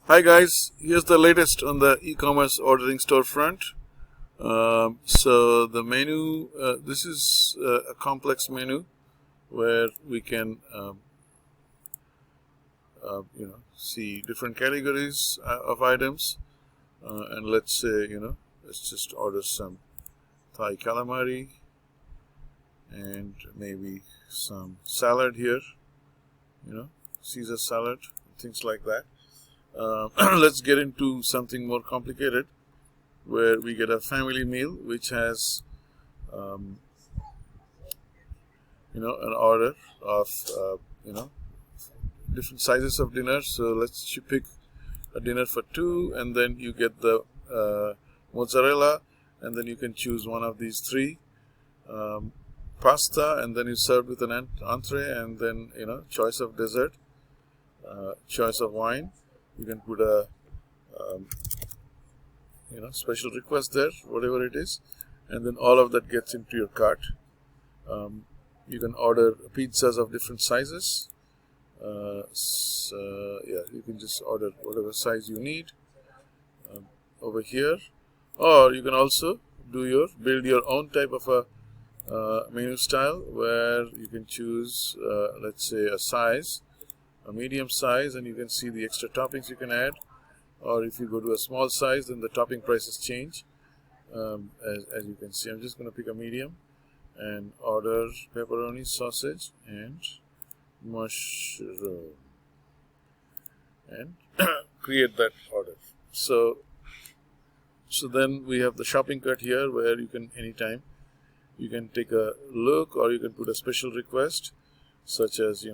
Hi guys, here's the latest on the e-commerce ordering storefront. So the menu, this is a complex menu where we can see different categories of items, and let's say let's just order some Thai calamari and maybe some salad here, Caesar salad, things like that. Let's get into something more complicated where we get a family meal which has an order of different sizes of dinner. So let's pick a dinner for two, and then you get the mozzarella, and then you can choose one of these three, pasta, and then you serve with an entree, and then choice of dessert, choice of wine. You can put a special request there, whatever it is, and then all of that gets into your cart. You can order pizzas of different sizes. You can just order whatever size you need over here, or you can also build your own type of a menu style where you can choose let's say a medium size, and you can see the extra toppings you can add. Or if you go to a small size, then the topping prices change. As you can see, I'm just going to pick a medium and order pepperoni, sausage, and mushroom, and create that order. So then we have the shopping cart here where you can anytime you can take a look, or you can put a special request such as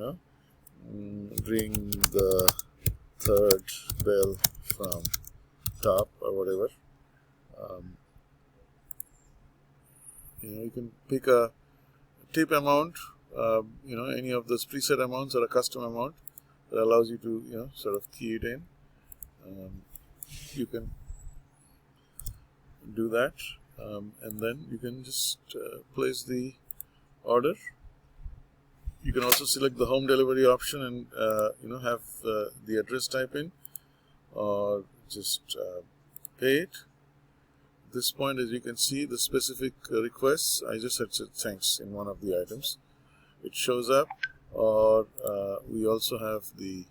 ring the third bell from top, or whatever. You can pick a tip amount, any of those preset amounts, or a custom amount that allows you to sort of key it in. You can do that, and then you can just place the order. You can also select the home delivery option and have the address type in, or just pay it. At this point, as you can see, the specific requests, I just had said thanks in one of the items. It shows up, or we also have the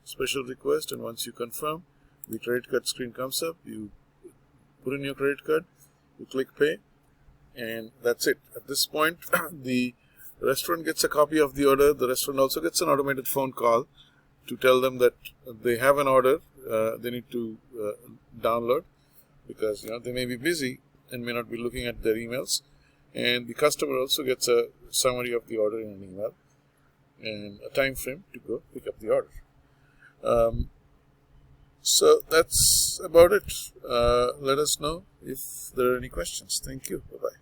special request, and once you confirm, the credit card screen comes up. You put in your credit card, you click pay, and that's it. At this point, the restaurant gets a copy of the order. The restaurant also gets an automated phone call to tell them that they have an order they need to download, because they may be busy and may not be looking at their emails. And the customer also gets a summary of the order in an email and a time frame to go pick up the order. So that's about it. Let us know if there are any questions. Thank you. Bye-bye.